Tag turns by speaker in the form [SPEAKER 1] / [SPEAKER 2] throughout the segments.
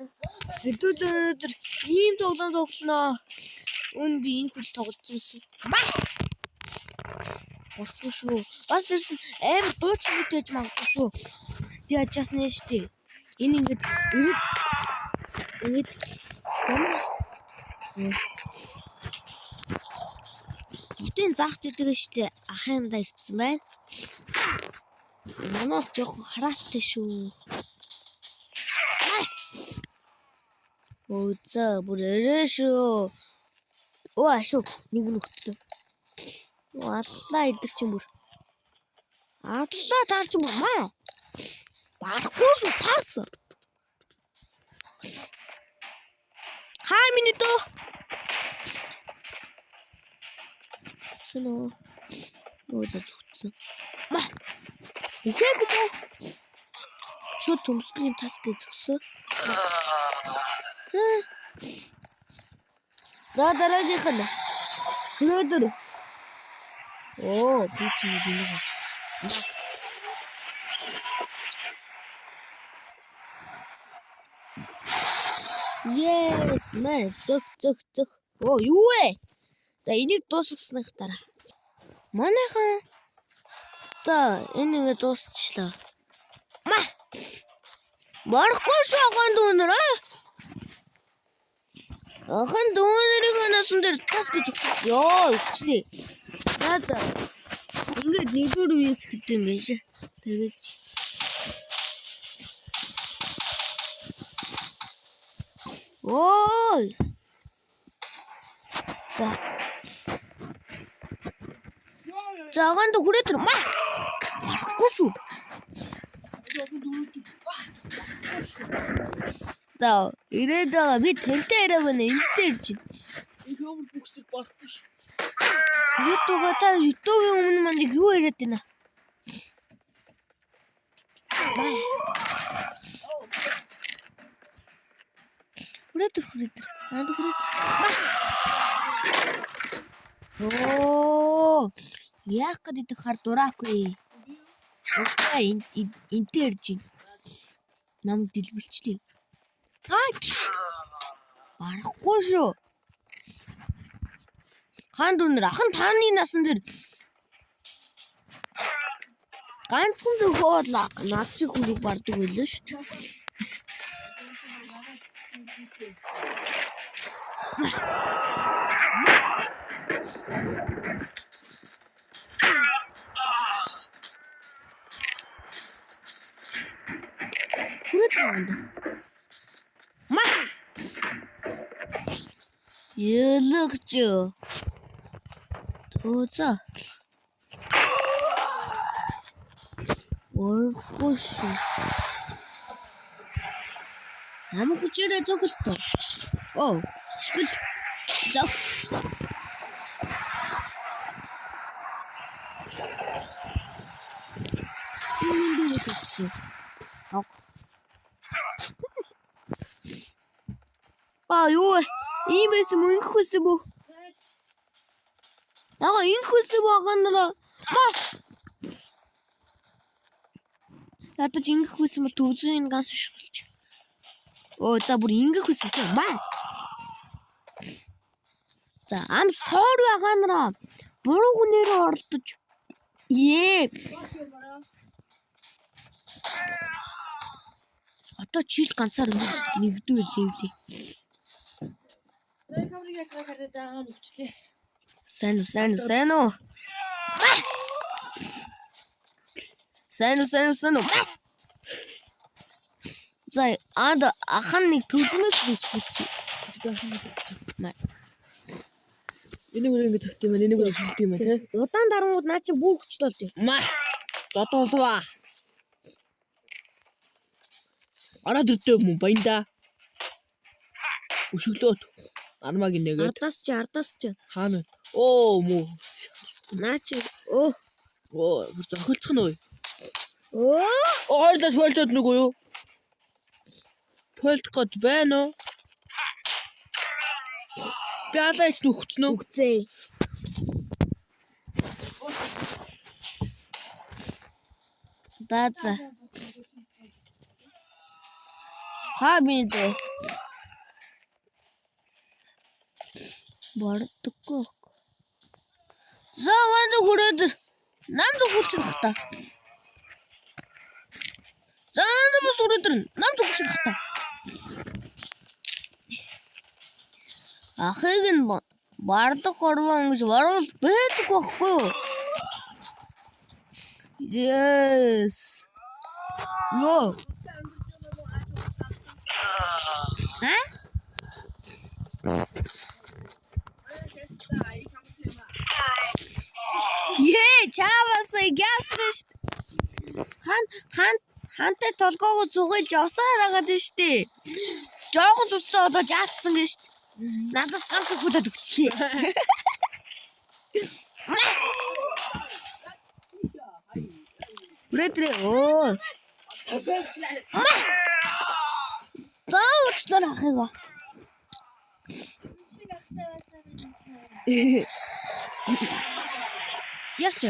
[SPEAKER 1] Хэдүүд өнөөдөр ийм тоглоом тоглоно. Үн би энэ хөл тоглосон. Орсон шүү. Бас тэрсэн амар дуучин мэдээж магадгүй шүү. Би ажихнаа штий. Энэ ингээд Зүтэн заах гэдэг штий. Ахында ирсэн байна. Манайх жоох хараалтай шүү. Өөзөө бүр өрөө шүү. Ашуу нэг нүгтлээ. Аллаа идэр чинь бүр. Аллаа таарч бүр маа. Барахгүй шүү таас. Хай миний дөө. Шинэ. Өөзөө зүгтсэн. Маа. Үхээгүй боо. Шууд төмсгийн тас гэж зүгсөө. За дараагийнх нь. Өнөөдөр. Би ч юм уу. Yes, мэ. Зөх. Юу вэ? За энийг дуусгаснах дараа. Манайхан. За энийг дуусчихлаа. Марахгүй шагаан дүүнэр аа. Ахан дүүнэрийг насан дээр тас гэж өгч. Йоо, өвчлээ. За. Ингээд нэгдүгээр үеэс эхэлдэг юм байна. Тэгэж. Ой. За. Жаганд хүрээд тэр маа. Марахгүй шүү. За, ирээд байгаа би тантай яриаг байна. Энтэй ирж байна.
[SPEAKER 2] Их амар бүксийг барахгүй шүү.
[SPEAKER 1] YouTube та YouTube-ийн өмнө манд юу яриад байна? Хүрээд. Яах гэдэг хар дураагүй. Окей, энтэй ирж байна. Нам дэлбэлчлээ. Барахгүй шүү. Хаан дүнэр ахан тааны насан дээр ганцхан зөвхөн над шиг хүнийг бардаг байлаа шүү дээ. Елэгч. Тоза. Орхош. Ам хүчээрээ зөвхөлтөө. Шгэл. За. Юу ийм байсан мөн ингэх байсан бүү? Ингэх байсан байгаа нэраа. Ядаж ингэх байсан бол төвзөө энэ ганц шүлж. За бүр ингэх байсан тийм баа. За ам соор байгаа нэраа. Буруу хүнээрээ ордож. Одоо чил ганцаар нэгдвэл левлээ.
[SPEAKER 2] За камерыг яцгаа хараад байгаа нүгчлээ.
[SPEAKER 1] Сайн уу. Сайн уу. За ахан нэг төвднөөс бишгүй.
[SPEAKER 2] Энийг ингэ зөвхт юм, энийг шилдэг юм тий.
[SPEAKER 1] Удаан дарангууд наа чи бүх хүчтэй болтой.
[SPEAKER 2] Зодуулва. Араа дөртөө юм баянда. Өшөглөөт. Армагийн нэгээд.
[SPEAKER 1] Ардаас ч.
[SPEAKER 2] Хаана? Муу.
[SPEAKER 1] Наа чи.
[SPEAKER 2] Бүр зохилцох нь уу? Хоёрлоо фолтод нүгөө юу? Фолт гот байна уу? Бялаач нүхцнө.
[SPEAKER 1] Үгцээ. За. Хаа минь дэ. Бардаггүй. Заагаад хүрээд нам зүгүүлчих та. Заагаад бас хүрээд нам зүгүүлчих та. Ахыг нь бардаг хорвоо ингэж баруул байдаг байхгүй юу? Yes. Yo. Hả? Чаавасаа гясгаш. Хантай толгоогоо зүгэж явсаар агаад штэ. Жохон зүсээ одоо жаацсан гэж. Надад ганц хүлээд өгчлээ. Брэтрэ оо. Таачлаа ахыгаа. Яач.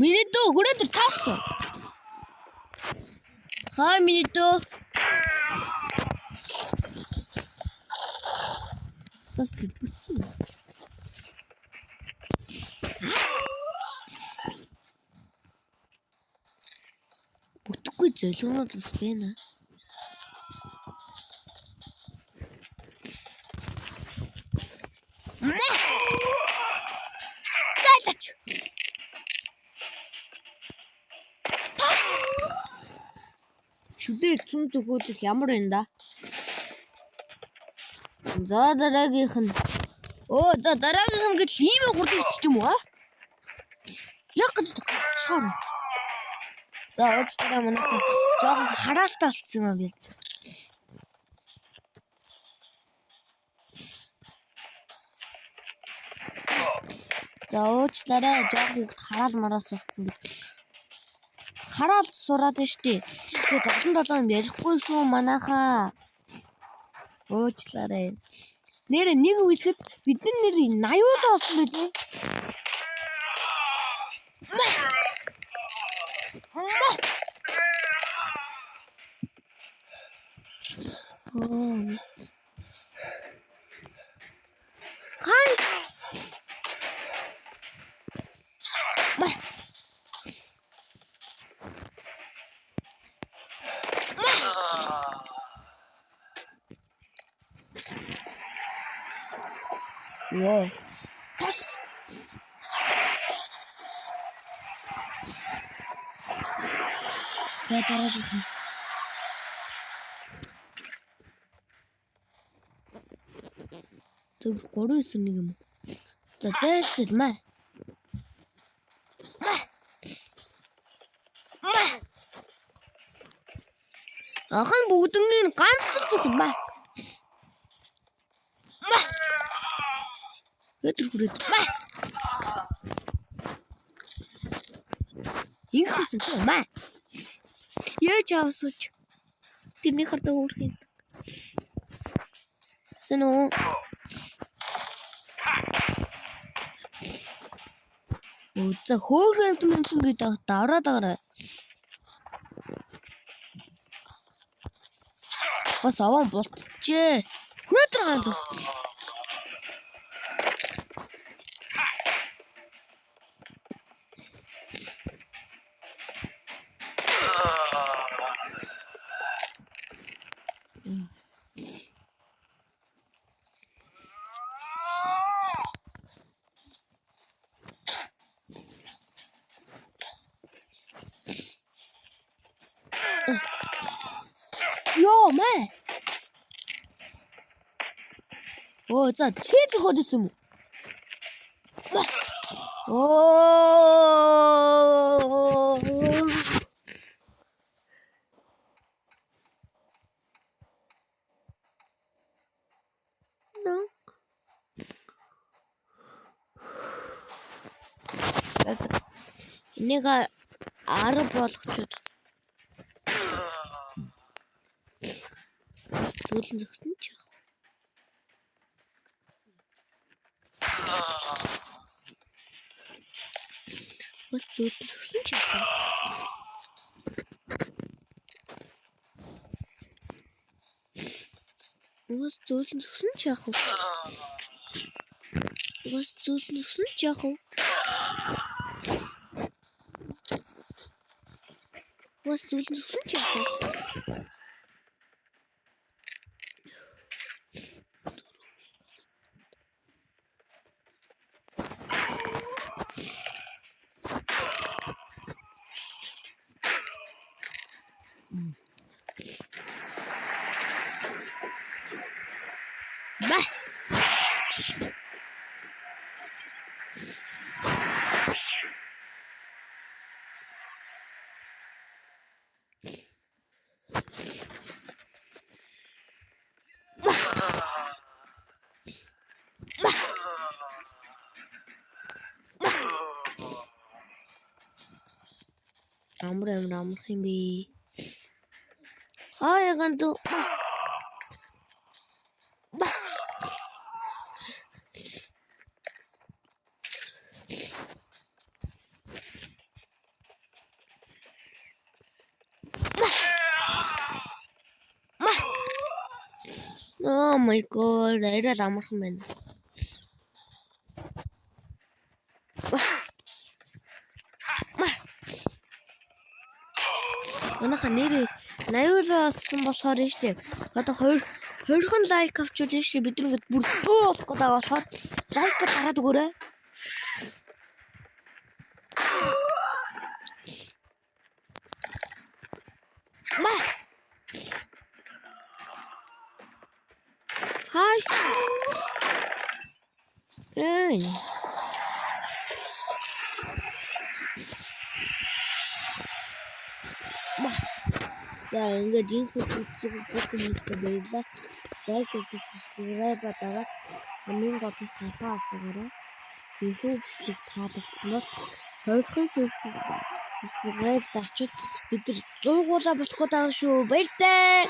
[SPEAKER 1] Минуту хүрээд таасан. Хаа минуту. Tas дэлбэрсэн. Бүтэхгүй зөлгөнөд ус байна. Сайтач. Шүдээ цүн зөвхөлөх ямар байна да? За дараагийнх нь. Оо за дараагийнх нь гэж ийм хурдан ичт юм уу? Яг гэж шаар. За уучлаарай манайхан жоохон хараалтай болцсон юм би. За уучлаарай жоохон хараал мараас болцсон гэдэг. Хараал сураад штий. Тэгээд 7 юм ярихгүй шүү манайхаа. Уучлаарай. Нэр нэг үлэхэд бидний нэр 80 болсон байлээ. Хай. Yo. Ya para dito. 저 고루 있으니 뭐. 저 쟤 마. Ахан бүгднийг ганцлах ба. Өдөр хүрээд ба. Инхсэн ч маа. Яаж авсууч. Тэрний хардаа өөрх юм. Сэнөө. Өцө хөөрхөн юмсан гэдэг дараад агараа. Бас аван болчихжээ. Хүрээд байгаа. Йоо мэ. Оо за чи зөвхөн юм уу? Оо. No. Энийг 10 болгочод. Түлэн зөхтөн ч яах. Угаас зөөлөн төгсөн ч яах вэ? Угаас зөөлөн төгсөн ч яах вэ? Угаас зөөлөн төгсөн ч яах вэ? Угаас зөөлөн төгсөн ч яах вэ? Ба! Амар амрах юм бэ? Хаяа ганду. Oh my god, айрал амархан байна. Манайха нэрээ 80 болсон болохоор нь штэ. Одоо 20хан лайк авчвал штэ бид нэгэд бүр 100 болох гэдэг болохоор лайк дараад өгөөрэй. Хай. За ингээд энэ хүүхдүүд бүхэн байлаа. Лайк хийх subscribe дараад хамгийн гол нь хатаа асуугаарай. Энэ бичлэг таалагдсан бол 20-хан subscribe дарчвал бид 100 гуулаа болох гэдэг шүү. Баяртай.